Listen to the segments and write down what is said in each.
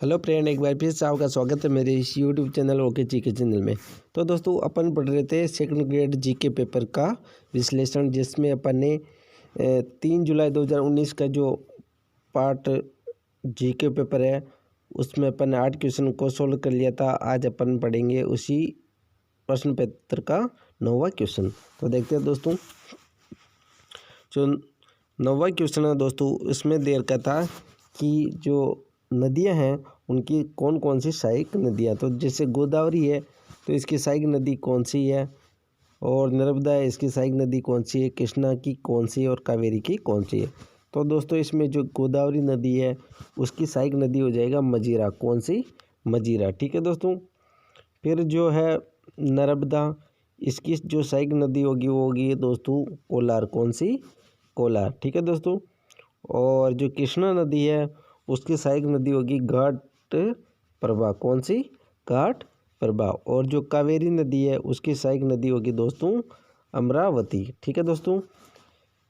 Hello friend, एक बार फिर से आपका स्वागत है मेरे इस YouTube channel okay GK channel में। तो दोस्तों, अपन पढ़ रहे थे सेकंड ग्रेड जीके पेपर का विश्लेषण, जिसमें अपन ने 3 जुलाई 2019 का जो पार्ट जीके पेपर है उसमें अपन ने 8 क्वेश्चन को सोल्व कर लिया था। आज अपन पढ़ेंगे उसी प्रश्न पत्र का 9वां क्वेश्चन। तो देखते हैं दोस्तों, जो 9वां क्वेश्चन है दोस्तों, उसमें दे रखा था कि जो नदियां हैं उनकी कौन कौन सी सहायक नदियां। तो जैसे गोदावरी है तो इसकी सहायक नदी कौन सी है, और नर्मदा है इसकी सहायक नदी कौन सी है, कृष्णा की कौन सी है, और कावेरी की कौन सी है। तो दोस्तों, इसमें जो गोदावरी नदी है उसकी सहायक नदी हो जाएगा मजीरा। कौन सी? मजीरा। ठीक है दोस्तों। फिर जो है नर्मदा, इसकी जो सहायक नदी होगी वो होगी दोस्तों कोलार। कौन सी? कोलार। ठीक है दोस्तों। और जो कृष्णा नदी है उसकी सहायक नदी होगी घाट प्रभा। कौन सी? घाट प्रभा। और जो कावेरी नदी है उसकी सहायक नदी होगी दोस्तों अमरावती। ठीक है दोस्तों,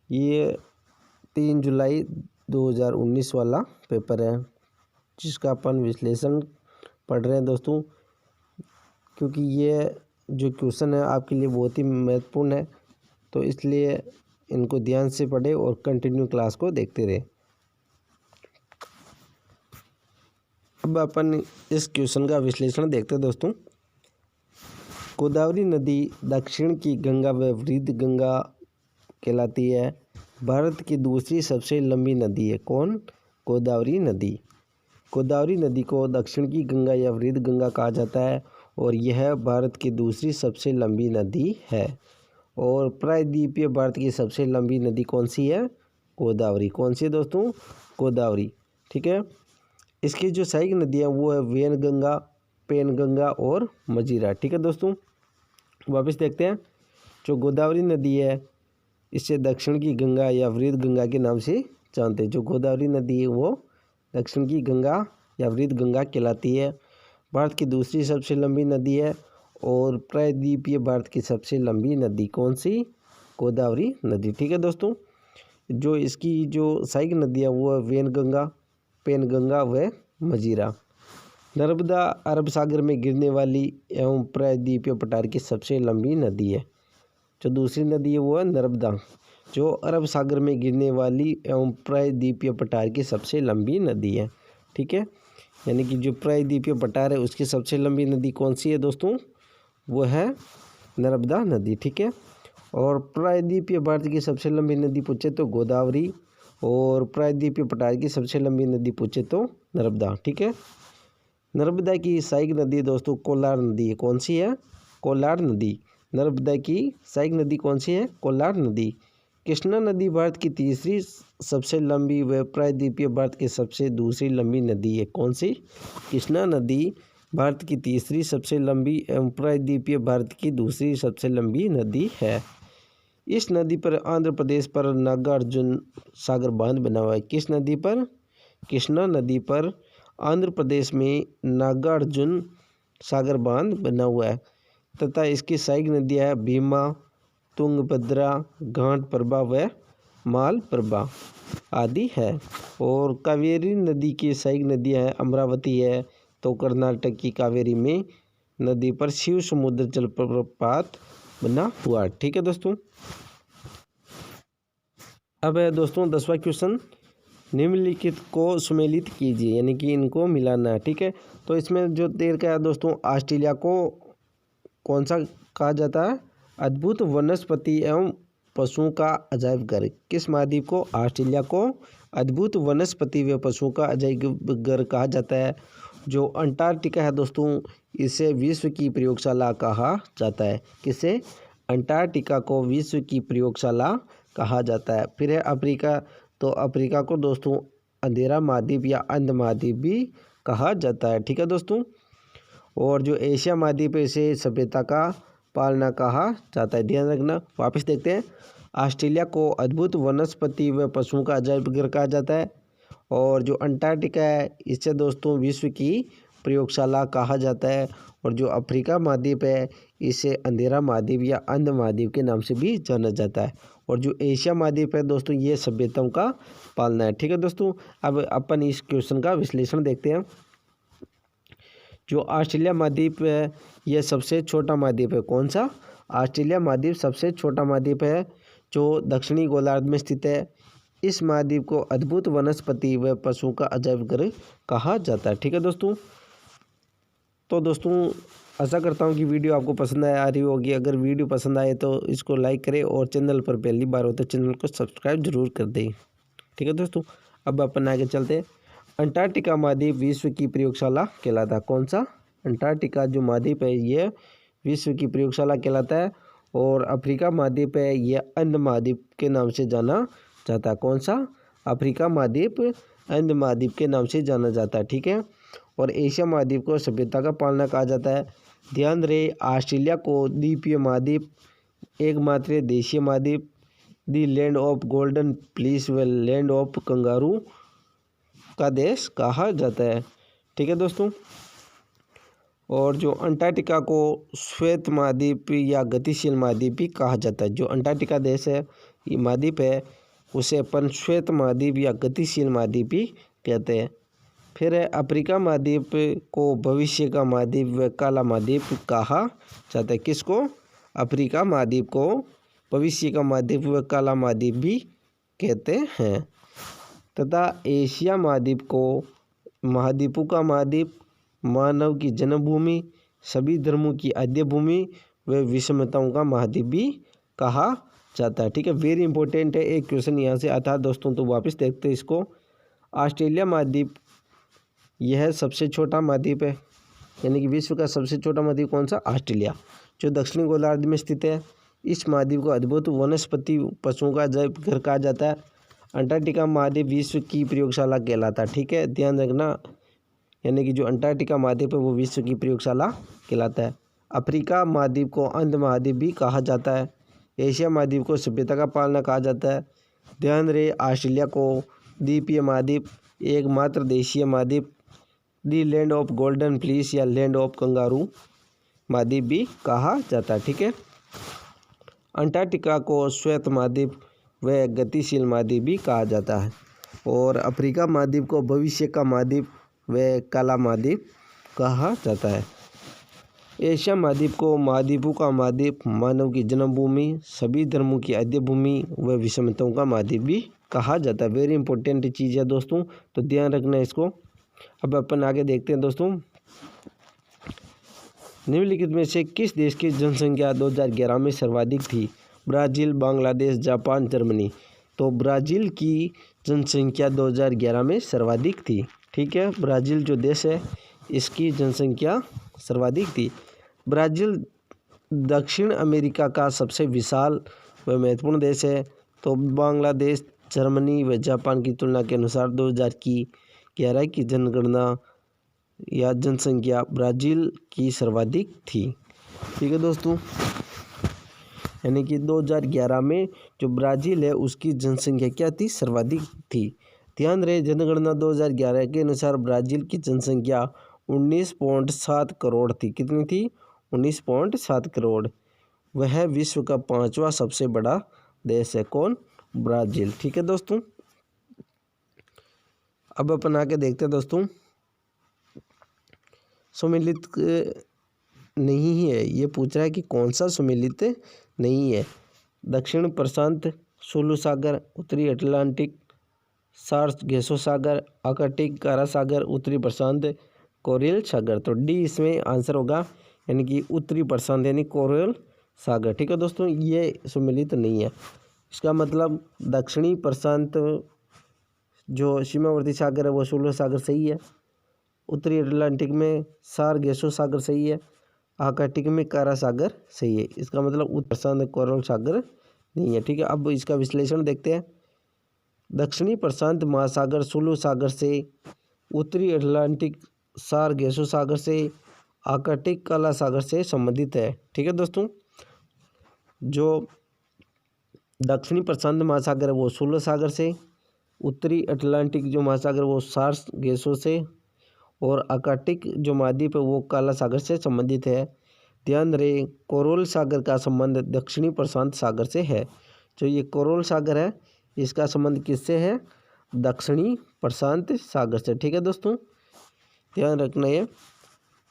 ये 3 जुलाई 2019 वाला पेपर है जिसका अपन विश्लेषण पढ़ रहे हैं दोस्तों, क्योंकि ये जो क्वेश्चन है आपके लिए बहुत ही महत्वपूर्ण है, तो इसलिए इनको ध्यान से पढ़े और कंटिन्यू क्लास को देखते रहे। अब अपन इस क्वेश्चन का विश्लेषण देखते हैं दोस्तों। गोदावरी नदी दक्षिण की गंगा व वृद्ध गंगा कहलाती है। भारत की दूसरी सबसे लंबी नदी है। कौन? गोदावरी नदी। गोदावरी नदी को दक्षिण की गंगा या वृद्ध गंगा कहा जाता है और यह भारत की दूसरी सबसे लंबी नदी है। और प्रायद्वीपीय भारत की सबसे लंबी नदी कौन सी है? गोदावरी। कौन सी है दोस्तों? गोदावरी। ठीक है। इसकी जो सहायक नदियाँ वो है वैनगंगा, पेनगंगा और मजीरा। ठीक है दोस्तों, वापस देखते हैं। जो गोदावरी नदी है इसे दक्षिण की गंगा या वृद्ध गंगा के नाम से जानते हैं। जो गोदावरी नदी है वो दक्षिण की गंगा या वृद्ध गंगा कहलाती है। भारत की दूसरी सबसे लंबी नदी है और प्रायद्वीपीय भारत की सबसे लंबी नदी कौन सी? गोदावरी नदी। ठीक है दोस्तों। जो इसकी जो सहायक नदियाँ वो है वैनगंगा, पेनगंगा व मजीरा। नर्मदा अरब सागर में गिरने वाली एवं प्रायद्वीपीय पठार की सबसे लंबी नदी है। जो दूसरी नदी है वो है नर्मदा, जो अरब सागर में गिरने वाली एवं प्रायद्वीपीय पठार की सबसे लंबी नदी है। ठीक है, यानी कि जो प्रायद्वीपीय पठार है उसकी सबसे लंबी नदी कौन सी है दोस्तों? वो है नर्मदा नदी। ठीक है। और प्रायद्वीपीय भारत की सबसे लंबी नदी पूछे तो गोदावरी, और प्रायद्वीपीय पठार की सबसे लंबी नदी पूछे तो नर्मदा। ठीक है। नर्मदा की सहायक नदी दोस्तों कोलार नदी है। कौन सी है? कोलार नदी। नर्मदा की सहायक नदी कौन सी है? कोलार नदी। कृष्णा नदी भारत की तीसरी सबसे लंबी व प्रायद्वीपीय भारत की सबसे दूसरी लंबी नदी है। कौन सी? कृष्णा नदी भारत की तीसरी सबसे लंबी एवं प्रायद्वीपीय भारत की दूसरी सबसे लंबी नदी है। इस नदी पर आंध्र प्रदेश पर नागार्जुन सागर बांध बना हुआ है। किस नदी पर? कृष्णा नदी पर आंध्र प्रदेश में नागार्जुन सागर बांध बना हुआ है तथा इसकी सहायक नदियाँ हैं भीमा, तुंगभद्रा, घाट प्रभा व मालप्रभा आदि है। और कावेरी नदी की सहायक नदियाँ हैं अमरावती है, तो कर्नाटक की कावेरी में नदी पर शिव समुद्र जलप्रपात बना हुआ। ठीक है दोस्तों। अब है दोस्तों 10वां क्वेश्चन। निम्नलिखित को सुमेलित कीजिए, यानी कि इनको मिलाना है। ठीक है। तो इसमें जो देर का है दोस्तों, ऑस्ट्रेलिया को कौन सा कहा जाता है? अद्भुत वनस्पति एवं पशुओं का अजायब घर। किस महाद्वीप को? ऑस्ट्रेलिया को अद्भुत वनस्पति व पशुओं का अजायब घर कहा जाता है। जो अंटार्कटिका है दोस्तों, इसे विश्व की प्रयोगशाला कहा जाता है। किसे? अंटार्कटिका को विश्व की प्रयोगशाला कहा जाता है। फिर है अफ्रीका, तो अफ्रीका को दोस्तों अंधेरा महाद्वीप या अंध महाद्वीप भी कहा जाता है। ठीक है दोस्तों। और जो एशिया महाद्वीप है इसे सभ्यता का पालना कहा जाता है। ध्यान रखना। वापस देखते हैं। ऑस्ट्रेलिया को अद्भुत वनस्पति व पशुओं का अजायब घर कहा जाता है, और जो अंटार्कटिका है इसे दोस्तों विश्व की प्रयोगशाला कहा जाता है, और जो अफ्रीका महाद्वीप है इसे अंधेरा महाद्वीप या अंध महाद्वीप के नाम से भी जाना जाता है, और जो एशिया महाद्वीप है दोस्तों ये सभ्यताओं का पालना है। ठीक है दोस्तों। अब अपन इस क्वेश्चन का विश्लेषण देखते हैं। जो ऑस्ट्रेलिया महाद्वीप है यह सबसे छोटा महाद्वीप है। कौन सा? ऑस्ट्रेलिया महाद्वीप सबसे छोटा महाद्वीप है जो दक्षिणी गोलार्ध में स्थित है। इस महाद्वीप को अद्भुत वनस्पति व पशुओं का अजायब घर कहा जाता है। ठीक है दोस्तों, तो दोस्तों आशा करता हूँ कि वीडियो आपको पसंद आ रही होगी। अगर वीडियो पसंद आए तो इसको लाइक करें और चैनल पर पहली बार हो तो चैनल को सब्सक्राइब जरूर कर दें। ठीक है दोस्तों, अब अपन आगे चलते हैं। अंटार्कटिका महाद्वीप विश्व की प्रयोगशाला कहलाता है। कौन सा? अंटार्कटिका जो महाद्वीप है ये विश्व की प्रयोगशाला कहलाता है। और अफ्रीका महाद्वीप है यह अंध महाद्वीप के नाम से जाना जाता है। कौन सा? अफ्रीका महाद्वीप अंध महाद्वीप के नाम से जाना जाता है। ठीक है, और एशिया महाद्वीप को सभ्यता का पालना कहा जाता है। ध्यान रहे, ऑस्ट्रेलिया को द्वीपीय महाद्वीप, एकमात्र देशीय महाद्वीप, the land of golden fleece व लैंड ऑफ कंगारू का देश कहा जाता है। ठीक है दोस्तों, और जो अंटार्कटिका को श्वेत महाद्वीप या गतिशील महाद्वीप भी कहा जाता है। जो अंटार्कटिका देश है, ये महाद्वीप है, उसे अपन श्वेत महाद्वीप या गतिशील महाद्वीप भी कहते हैं। फिर है अफ्रीका महाद्वीप को भविष्य का महाद्वीप व काला महाद्वीप कहा जाता है। किसको? अफ्रीका महाद्वीप को भविष्य का महाद्वीप व काला महाद्वीप भी कहते हैं। तथा एशिया महाद्वीप को महाद्वीपों का महाद्वीप, मानव की जन्मभूमि, सभी धर्मों की आद्य भूमि व विषमताओं का महाद्वीप भी कहा जाता है। ठीक है, वेरी इंपॉर्टेंट है, एक क्वेश्चन यहाँ से आता है दोस्तों, तो वापस देखते हैं इसको। ऑस्ट्रेलिया महाद्वीप यह सबसे छोटा महाद्वीप है, यानी कि विश्व का सबसे छोटा महाद्वीप कौन सा? ऑस्ट्रेलिया, जो दक्षिणी गोलार्ध में स्थित है। इस महाद्वीप को अद्भुत वनस्पति पशुओं का अजायब घर कहा जाता है। अंटार्कटिका महाद्वीप विश्व की प्रयोगशाला कहलाता है। ठीक है, ध्यान रखना, यानी कि जो अंटार्कटिका महाद्वीप है वो विश्व की प्रयोगशाला कहलाता है। अफ्रीका महाद्वीप को अंध महाद्वीप भी कहा जाता है। एशिया महाद्वीप को सभ्यता का पालना कहा जाता है। ध्यान रहे, ऑस्ट्रेलिया को द्वीपीय महाद्वीप, एकमात्र देशीय महाद्वीप, the land of golden fleece या लैंड ऑफ कंगारू महाद्वीप भी कहा जाता है। ठीक है, अंटार्कटिका को श्वेत महाद्वीप व गतिशील महाद्वीप भी कहा जाता है। और अफ्रीका महाद्वीप को भविष्य का महाद्वीप व काला महाद्वीप कहा जाता है। एशिया महाद्वीप को महाद्वीपों का महाद्वीप, मानव की जन्मभूमि, सभी धर्मों की आद्य भूमि व विषमताओं का महाद्वीप भी कहा जाता है। वेरी इंपॉर्टेंट चीज़ है दोस्तों, तो ध्यान रखना इसको। अब अपन आगे देखते हैं दोस्तों, निम्नलिखित में से किस देश की जनसंख्या 2011 में सर्वाधिक थी? Brazil, Bangladesh, Japan, Germany. तो ब्राज़ील की जनसंख्या 2011 में सर्वाधिक थी। ठीक है, ब्राज़ील जो देश है इसकी जनसंख्या सर्वाधिक थी। ब्राज़ील दक्षिण अमेरिका का सबसे विशाल व महत्वपूर्ण देश है। तो बांग्लादेश, जर्मनी व जापान की तुलना के अनुसार 2011 की जनगणना या जनसंख्या ब्राज़ील की सर्वाधिक थी। ठीक है दोस्तों, यानी कि 2011 में जो ब्राज़ील है उसकी जनसंख्या क्या थी? सर्वाधिक थी। ध्यान रहे, जनगणना 2011 के अनुसार ब्राज़ील की जनसंख्या 19.7 करोड़ थी। कितनी थी? 19.7 करोड़। वह विश्व का 5वां सबसे बड़ा देश है। कौन? ब्राज़ील। ठीक है दोस्तों, अब अपन आके देखते हैं दोस्तों, सम्मिलित नहीं है, ये पूछ रहा है कि कौन सा सम्मिलित नहीं है? दक्षिण प्रशांत, सुलू सागर, उत्तरी अटलांटिक, सार्स गैसो सागर, आर्कटिक कारा सागर, उत्तरी प्रशांत, कोरल सागर। तो डी इसमें आंसर होगा, यानी कि उत्तरी प्रशांत यानी कोरल सागर। ठीक है दोस्तों, ये सम्मिलित नहीं है। इसका मतलब दक्षिणी प्रशांत जो सीमावर्ती सागर है वो सुलू सागर सही है, उत्तरी अटलांटिक में सार गैसो सागर सही है, आर्कटिक में कारा सागर सही है। इसका मतलब उत्तर प्रशांत कोरल सागर नहीं है। ठीक है, अब इसका विश्लेषण देखते हैं। दक्षिणी प्रशांत महासागर सुलू सागर से, उत्तरी अटलांटिक सार गैसो सागर से, आर्कटिक काला सागर से संबंधित है। ठीक है दोस्तों, जो दक्षिणी प्रशांत महासागर है वो सुलू सागर से, उत्तरी अटलांटिक जो महासागर वो सार्स गैसों से, और आर्कटिक जो महाद्वीप है वो काला सागर से संबंधित है। ध्यान रहे, कोरल सागर का संबंध दक्षिणी प्रशांत सागर से है। जो ये कोरल सागर है इसका संबंध किससे है? दक्षिणी प्रशांत सागर से। ठीक है दोस्तों, ध्यान रखना है।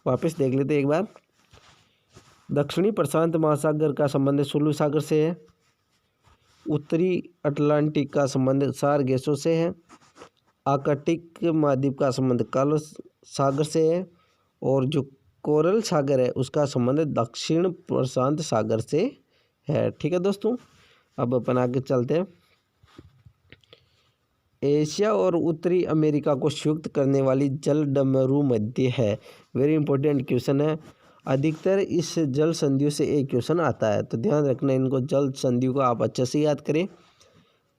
वापस देख लेते हैं एक बार। दक्षिणी प्रशांत महासागर का संबंध सुलभ सागर से है। उत्तरी अटलांटिक का संबंध सार गैसों से है। आर्कटिक महाद्वीप का संबंध काला सागर से है। और जो कोरल सागर है उसका संबंध दक्षिण प्रशांत सागर से है। ठीक है दोस्तों, अब अपन आगे चलते हैं। एशिया और उत्तरी अमेरिका को संयुक्त करने वाली जलडमरू मध्य है। वेरी इंपॉर्टेंट क्वेश्चन है। अधिकतर इस जल संधियों से एक क्वेश्चन आता है, तो ध्यान रखना इनको, जल संधियों को आप अच्छे से याद करें।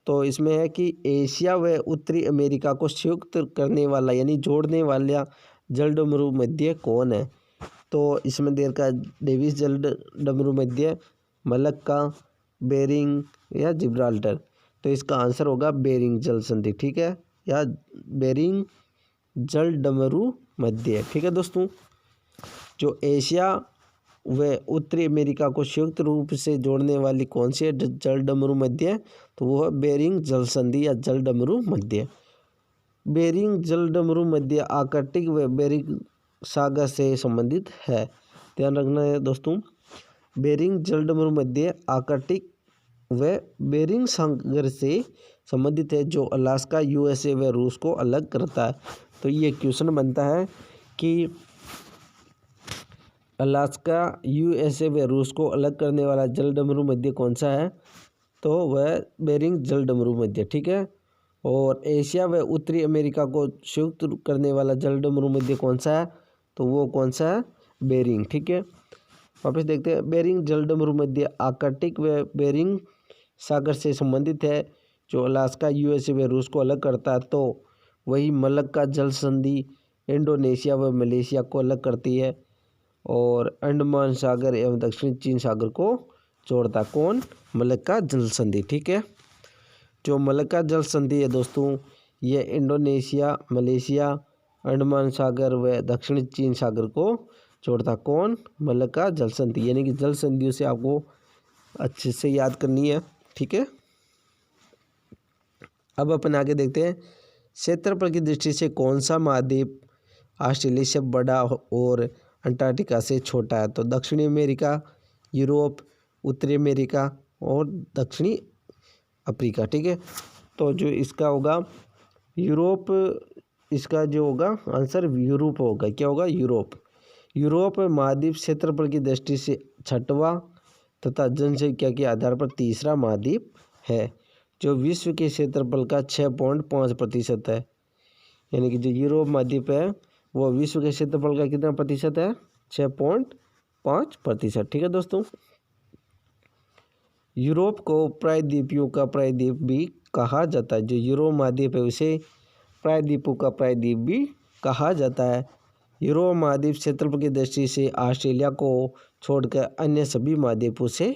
तो इसमें है कि एशिया व उत्तरी अमेरिका को संयुक्त करने वाला यानी जोड़ने वाला जलडमरू मध्य कौन है? तो इसमें देर का डेविस जलडमरू मध्य, मलक्का, बेरिंग या जिब्राल्टर। तो इसका आंसर होगा बेरिंग जल संधि। ठीक है, या बेरिंग जलडमरू मध्य। ठीक है दोस्तों, जो एशिया व उत्तरी अमेरिका को संयुक्त रूप से जोड़ने वाली कौन सी जलडमरू मध्य? तो वो है बेरिंग जल संधि या जलडमरू मध्य। बेरिंग जलडमरू मध्य आर्कटिक व बेरिंग सागर से संबंधित है। ध्यान रखना है दोस्तों, बेरिंग जलडमरू मध्य आर्कटिक व बेरिंग सागर से संबंधित है, जो अलास्का, यूएसए व रूस को अलग करता है। तो ये क्वेश्चन बनता है कि अलास्का, यूएसए व रूस को अलग करने वाला जलडमरू मध्य कौन सा है? तो वह बेरिंग जलडमरू मध्य। ठीक है, और एशिया व उत्तरी अमेरिका को संयुक्त करने वाला जलडमरू मध्य कौन सा है? तो वो कौन सा है? बेरिंग। ठीक है, वापस देखते हैं। बेरिंग जलडमरू मध्य आर्कटिक व बेरिंग सागर से संबंधित है, जो अलास्का, यूएसए व रूस को अलग करता है। तो वही मलक्का जल संधि इंडोनेशिया व मलेशिया को अलग करती है, और अंडमान सागर एवं दक्षिण चीन सागर को जोड़ता कौन? मलक्का जल संधि। ठीक है, जो मलक्का जल संधि है दोस्तों, ये इंडोनेशिया, मलेशिया, अंडमान सागर व दक्षिण चीन सागर को जोड़ता कौन? मलक्का जल संधि। यानी कि जल संधियों से आपको अच्छे से याद करनी है। ठीक है, अब अपन आगे देखते हैं। क्षेत्रफल की दृष्टि से कौन सा महाद्वीप ऑस्ट्रेलिया से बड़ा और अंटार्कटिका से छोटा है? तो दक्षिणी अमेरिका, यूरोप, उत्तरी अमेरिका और दक्षिणी अफ्रीका। ठीक है, तो जो इसका होगा यूरोप, इसका जो होगा आंसर यूरोप होगा। क्या होगा? यूरोप। यूरोप महाद्वीप क्षेत्रफल की दृष्टि से छठवां तथा जनसंख्या के आधार पर तीसरा महाद्वीप है, जो विश्व के क्षेत्रफल का 6.5% है। यानी कि जो यूरोप महाद्वीप है वो विश्व के क्षेत्रफल का कितना प्रतिशत है? 6.5%। ठीक है दोस्तों, यूरोप को प्रायद्वीपियों का प्रायद्वीप भी कहा जाता है। जो यूरोप महाद्वीप है उसे प्रायद्वीपों का प्रायद्वीप भी कहा जाता है। यूरोप महाद्वीप क्षेत्रफल की दृष्टि से ऑस्ट्रेलिया को छोड़कर अन्य सभी महाद्वीपों से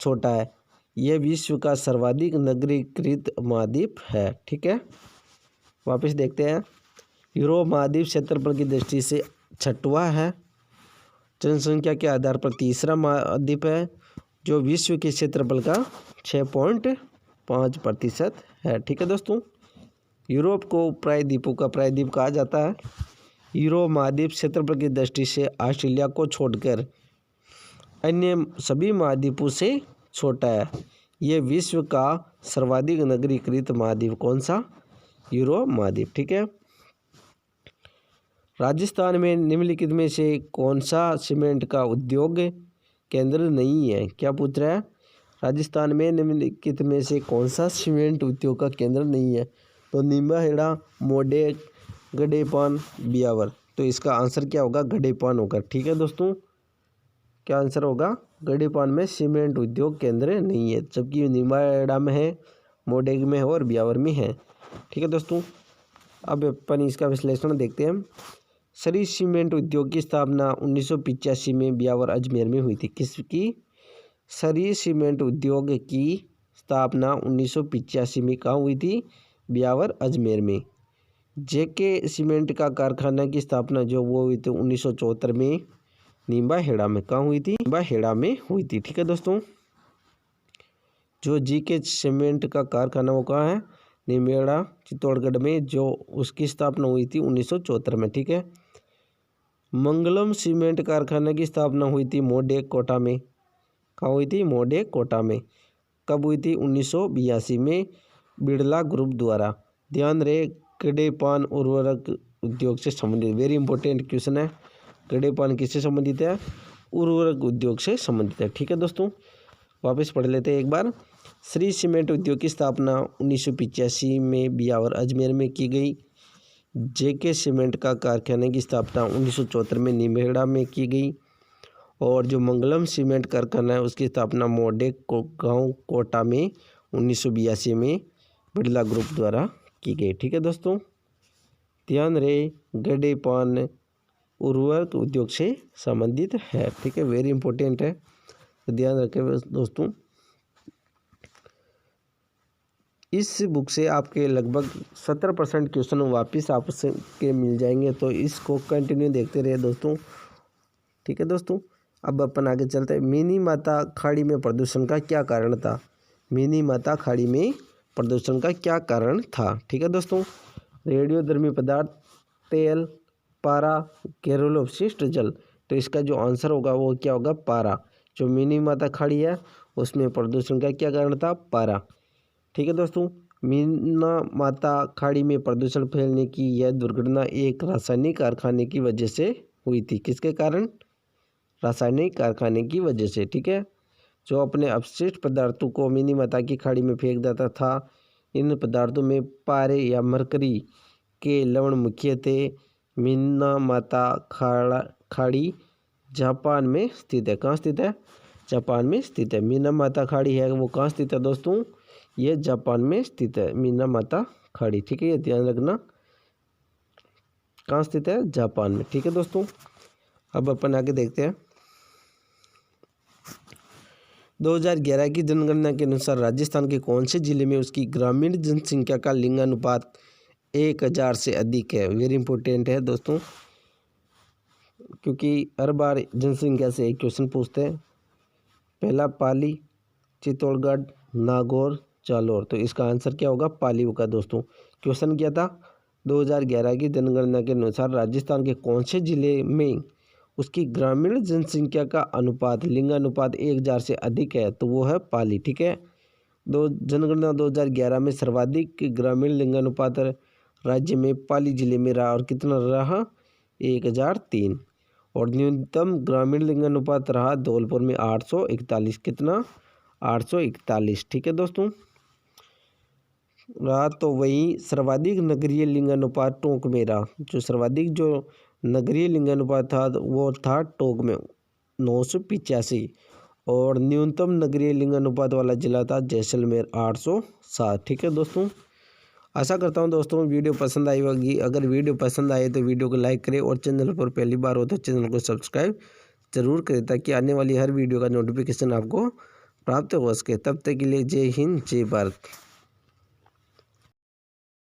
छोटा है। यह विश्व का सर्वाधिक नगरीकृत महाद्वीप है। ठीक है, वापस देखते हैं। यूरोप महाद्वीप क्षेत्रफल की दृष्टि से छठवां है, जनसंख्या के आधार पर तीसरा महाद्वीप है, जो विश्व के क्षेत्रफल का 6.5% है। ठीक है दोस्तों, यूरोप को प्रायद्वीपों का प्रायद्वीप कहा जाता है। यूरोप महाद्वीप क्षेत्रफल की दृष्टि से ऑस्ट्रेलिया को छोड़कर अन्य सभी महाद्वीपों से छोटा है। यह विश्व का सर्वाधिक नगरीकृत महाद्वीप कौन सा? यूरोप महाद्वीप। ठीक है, राजस्थान में निम्नलिखित में से कौन सा सीमेंट का उद्योग केंद्र नहीं है? क्या पूछ रहा है? राजस्थान में निम्नलिखित में से कौन सा सीमेंट उद्योग का केंद्र नहीं है? तो निम्बाहेड़ा, मोडेक, गडेपान, ब्यावर। तो इसका आंसर क्या होगा? गडेपान होगा। ठीक है दोस्तों, क्या आंसर होगा? गडेपान में सीमेंट उद्योग केंद्र नहीं है, जबकि निम्बाहेड़ा में है, मोडेक में है और ब्यावर में है। ठीक है दोस्तों, अब अपन इसका विश्लेषण देखते हैं। सरी सीमेंट उद्योग की स्थापना 1985 में ब्यावर अजमेर में हुई थी। किसकी? सरी सीमेंट उद्योग की स्थापना 1985 में कहाँ हुई थी? ब्यावर अजमेर में। जेके सीमेंट का कारखाना की स्थापना जो वो हुई थी 1974 में निम्बाहेड़ा में। कहाँ हुई थी? निम्बाहेड़ा में हुई थी। ठीक है दोस्तों, जो जीके सीमेंट का कारखाना वो कहाँ है? निम्बाहेड़ा, चित्तौड़गढ़ में, जो उसकी स्थापना हुई थी 1974 में। ठीक है, मंगलम सीमेंट कारखाने की स्थापना हुई थी मोडे कोटा में। कहाँ हुई थी? मोडे कोटा में। कब हुई थी? 1982 में बिड़ला ग्रुप द्वारा। ध्यान रहे, कड़ेपान उर्वरक उद्योग से संबंधित, वेरी इंपॉर्टेंट क्वेश्चन है। कड़ेपान किससे संबंधित है? उर्वरक उद्योग से संबंधित है। ठीक है दोस्तों, वापस पढ़ लेते हैं एक बार। श्री सीमेंट उद्योग की स्थापना 1985 में बियावर अजमेर में की गई। जेके सीमेंट का कारखाने की स्थापना 1974 में निमेड़ा में की गई। और जो मंगलम सीमेंट कारखाना है उसकी स्थापना मोडे गांव कोटा में 1982 में बिड़ला ग्रुप द्वारा की गई। ठीक है दोस्तों, ध्यान रहे, गडेपान उर्वरक उद्योग से संबंधित है। ठीक है, वेरी इंपॉर्टेंट है, तो ध्यान रखें दोस्तों। इस बुक से आपके लगभग 70% क्वेश्चन वापस आपके मिल जाएंगे, तो इसको कंटिन्यू देखते रहिए दोस्तों। ठीक है दोस्तों, अब अपन आगे चलते हैं। मिनीमाता खाड़ी में प्रदूषण का क्या कारण था? मिनीमाता खाड़ी में प्रदूषण का क्या कारण था? ठीक है दोस्तों, रेडियोधर्मी पदार्थ, तेल, पारा, घरेलू अवशिष्ट जल। तो इसका जो आंसर होगा वो क्या होगा? पारा। जो मिनीमाता खाड़ी है उसमें प्रदूषण का क्या कारण था? पारा। ठीक है दोस्तों, मिनीमाता खाड़ी में प्रदूषण फैलने की यह दुर्घटना एक रासायनिक कारखाने की वजह से हुई थी। किसके कारण? रासायनिक कारखाने की वजह से। ठीक है, जो अपने अपशिष्ट पदार्थों को मिनीमाता की खाड़ी में फेंक देता था। इन पदार्थों में पारे या मरकरी के लवण मुख्य थे। मिनीमाता खाड़ी जापान में स्थित है। कहाँ स्थित है? जापान में स्थित है। मिनीमाता खाड़ी है वो कहाँ स्थित है दोस्तों? ये जापान में स्थित है मिनीमाता खाड़ी। ठीक है, ये ध्यान रखना, कहाँ स्थित है? जापान में। ठीक है दोस्तों, अब अपन आगे देखते हैं। 2011 की जनगणना के अनुसार राजस्थान के कौन से जिले में उसकी ग्रामीण जनसंख्या का लिंगानुपात 1000 से अधिक है? वेरी इंपॉर्टेंट है दोस्तों, क्योंकि हर बार जनसंख्या से एक क्वेश्चन पूछते हैं। पहला पाली, चित्तौड़गढ़, नागौर, जालौर। तो इसका आंसर क्या होगा? पाली होगा दोस्तों। क्वेश्चन क्या था? 2011 की जनगणना के अनुसार राजस्थान के कौन से जिले में उसकी ग्रामीण जनसंख्या का अनुपात, लिंगानुपात 1000 से अधिक है? तो वो है पाली। ठीक है, जनगणना 2011 में सर्वाधिक ग्रामीण लिंगानुपात राज्य में पाली जिले में रहा, और कितना रहा? 1003। और न्यूनतम ग्रामीण लिंगानुपात रहा धौलपुर में 841। कितना? 841। ठीक है दोस्तों, रहा। तो वहीं सर्वाधिक नगरीय लिंगानुपात टोंक में रहा। जो सर्वाधिक जो नगरीय लिंगानुपात था वो था टोंक में 985। और न्यूनतम नगरीय लिंगानुपात वाला जिला था जैसलमेर 807। ठीक है दोस्तों, आशा करता हूं दोस्तों वीडियो पसंद आई होगी। अगर वीडियो पसंद आए तो वीडियो को लाइक करें, और चैनल पर पहली बार हो तो चैनल को सब्सक्राइब जरूर करें, ताकि आने वाली हर वीडियो का नोटिफिकेशन आपको प्राप्त हो सके। तब तक के लिए जय हिंद, जय भारत।